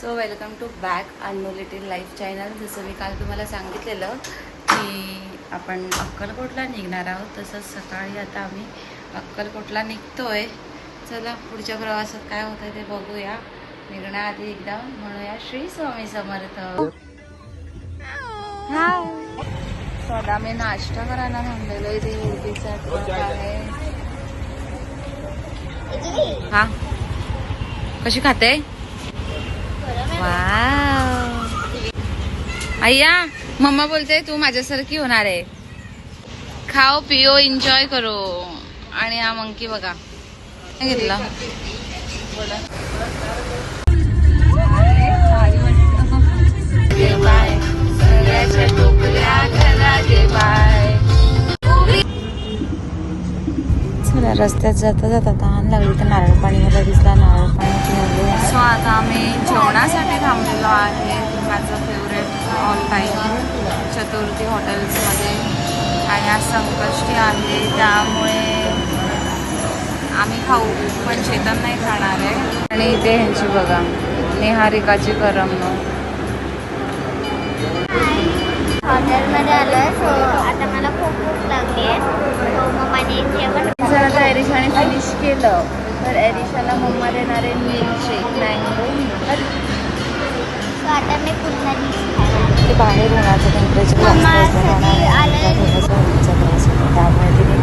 So welcome to back Annu little life channel. जसं मी काल तुम्हाला सांगितलेलं की आपण अक्कलकोटला निघणार आहोत, तसंच सकाळी आता आम्ही अक्कलकोटला निघतोय. चला पुढच्या प्रवासात काय होतं ते बघूया. निघण्याआधी एकदा म्हणूया श्री स्वामी समर्थ. हा स्वतः मी नाश्ता करायला थांबलेलो इथे. उडीचा ट्रक आहे. हा कशी खाते? वाव. अय्या मम्मा बोलते तू माझ्यासारखी होणार आहे. खाओ पिओ एन्जॉय करो. आणि हा मंकी बघा घेतला. चला रस्त्यात जाता जाता तहान लागली तर नारळ पाणी मला दिसला. नारळ पाणी पिलो. सो आता आम्ही जेवणासाठी थांबलेलो आहे. माझं फेवरेट ऑल टाईम चतुर्थी हॉटेल्समध्ये. आणि आज संकष्टी आहे त्यामुळे आम्ही खाऊ पण चेतन नाही खाणार आहे. आणि इथे ह्यांची बघा निहारिकाची करमणूक. हॉटेलमध्ये आलोय. सो आता मला खूप भूक लागली आहे. सो मम्माने जेवण आता एरिशाने फिनिश केलं तर एरिशाला मम्मा देणार आहे मिल्कशेक मँगो. सो आता मी पुन्हा खाणार. ते बाहेर उन्हाचं टेम्परेचर जास्त होळीचा त्रास होता त्यामुळे तिने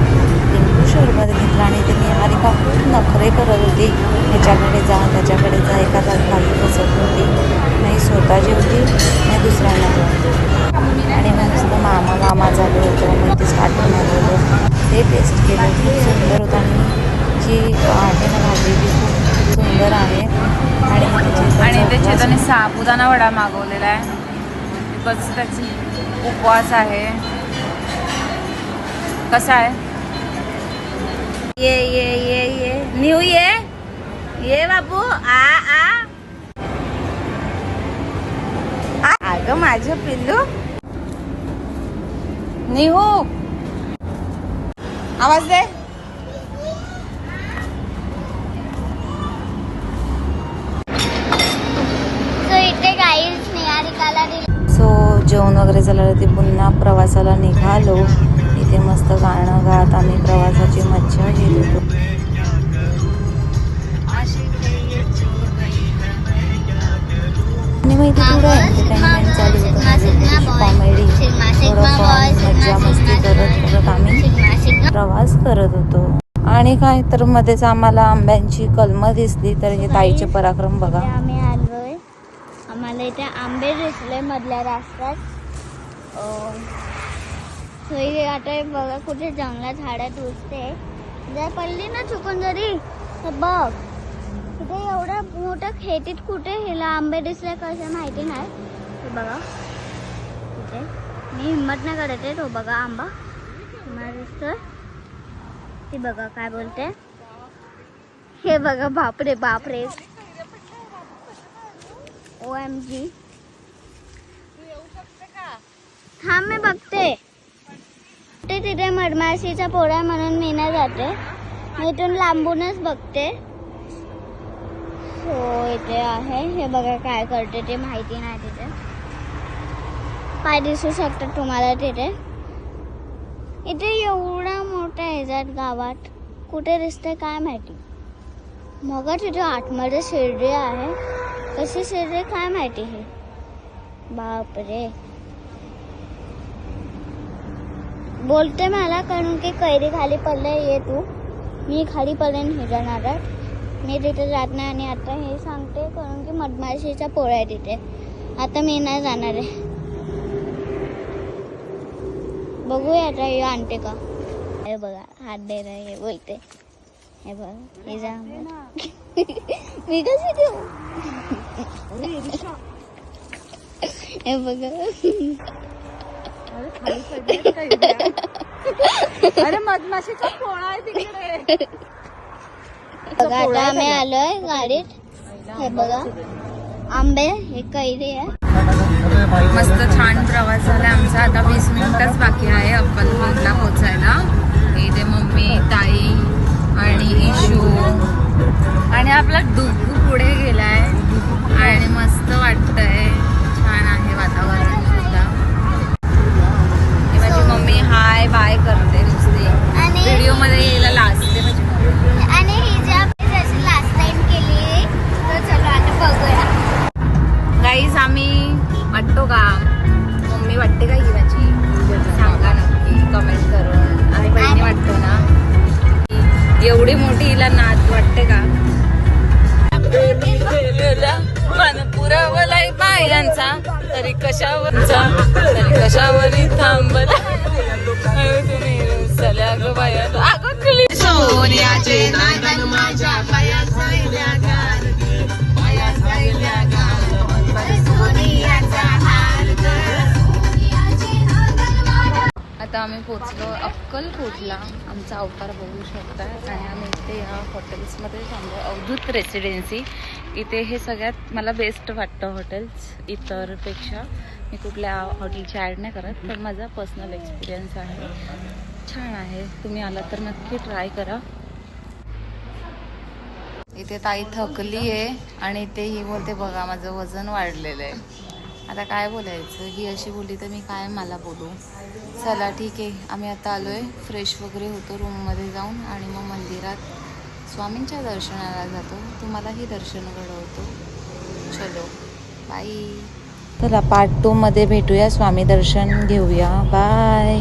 लिंबू शरबत घेतला. आणि तिने निहारिका खूप नखरे करत होती. ह्याच्याकडे जा त्याच्याकडे जा, एका जागी बसत होती. नाही स्वतः जेवली नाही दुसऱ्यांना जेवली. आणि मग नुसतं मामा मामा झालं होतं. मग ते स्टार्टिंग मागवलं ते टेस्ट केलं. खूप सुंदर होतं. आणि जी आहे ना भाजी ती खूप सुंदर आहे. आणि त्याचे त्याने साबुदाणा वडा मागवलेला आहे. बिकॉज त्याची उपवास आहे. कसा आहे? ये ये ये ये न्यू ये बाबू आ आ अगं माझं पिल्लू निहू आवाज दे. सो इथे गाईज निहारिकाला दिली. सो जेवण वगैरे झालं ते पुन्हा प्रवासाला निघालो. इथे मस्त गाणं गात आम्ही प्रवासाची मज्जा घेत होतो. आणि मग इथे थोडं एंटरटेनमेंट चालू होतं. कॉमेडी थोडं मज्जा मस्ती करत आम्ही प्रवास करत होतो. आणि काय तर मध्येच आम्हाला आंब्यांची कलमं दिसली. तर हे ताईचे पराक्रम बघा. आम्ही आलोय. आम्हाला इथे आंबे दिसले मधल्या रस्त्यात. आता बघा कुठे जंगलात झाडात उठते. जर पडली ना चुकून जरी तर बघ कुठे एवढ्या मोठ्या खेतीत कुठे हिला आंबे दिसले कसं माहिती नाही. हे बघा कुठे मी हिंमत नाही करते. तो बघा आंबा मला दिसतोय. ती बघा काय बोलते. हे बघा बापरे बापरे OMG. थांब मी बघते. तिथे मधमाशीचा पोळा म्हणून मी नाही जाते. मी इथून लांबूनच बघते. हो इथे आहे. हे बघा काय करते ते माहिती नाही. तिथे पाय दिसू शकतात तुम्हाला. तिथे इथे एवढा मोठा ह्याच्यात गावात कुठे दिसते काय माहिती. मग तिथे आतमध्ये शिर्डी आहे. कशी शिर्डी काय माहिती. हे बापरे बोलते मला कारण की कैरी खाली पडले. ये तू मी खाली पडेन हे जाणार. मी तिथे जात नाही. आणि आता हे सांगते कारण की मधमाशीचा पोळा आहे तिथे. आता मी नाही जाणार आहे. बघूया आता हे आणते का. हे बघा हात दे रहा हे बोलते. हे बघा हे जा मी कशी देऊ. हे बघा अरे मधमाशीचा पोळा आहे तिकडे. बघा आता आम्ही आलोय गाडीत. हे बघा आंबे हे कैरी आहे. मस्त छान प्रवास झाला आमचा. आता 20 मिनिटच बाकी आहे अक्कलकोटला पोहोचायला. इथे मम्मी ताई आणि इशू आणि आपला डुगू पुढे गेलाय. आणि मस्त वाटतो का? मम्मी वाटते का ही माझी? सांगा नक्की कमेंट करून. आम्ही बहिणी वाटतो ना? एवढी मोठी हिला नात वाटते का? मन पुरवलाय पायांचा तरी कशावरी थांबला तुम्ही रुसल्या ग बाया. अगं तुली सोन्याचे नागन माझ्या पाया सायल्या गार ग, पाया सायल्या गार सोनियाचा हार ग. आता आम्ही पोचलो अक्कलकोटला. आमचा अवतार बघू शकता आणि आम्ही इथे या हॉटेल्समध्ये थांबलो. अवधूत रेसिडेन्सी. इथे हे सगळ्यात मला बेस्ट वाटतं हॉटेल्स इतरपेक्षा. मी कुठल्या हॉटेलची ॲड नाही करत, पण माझा पर्सनल एक्सपिरियन्स आहे. छान आहे, तुम्ही आला तर नक्की ट्राय करा. इथे ताई थकली आहे आणि ते ही बोलते बघा माझं वजन वाढलेलं आहे. आता काय बोलायचं, ही अशी बोलली तर मी काय मला बोलू. चला ठीक आहे, आम्ही आता आलो आहे, फ्रेश वगैरे होतो रूममध्ये जाऊन आणि मग मंदिरात स्वामींच्या दर्शनाला जातो. तुम्हालाही दर्शन घडवतो. चलो बाय. चला पार्ट 2 मध्ये भेटूया. स्वामी दर्शन घेऊया. बाय.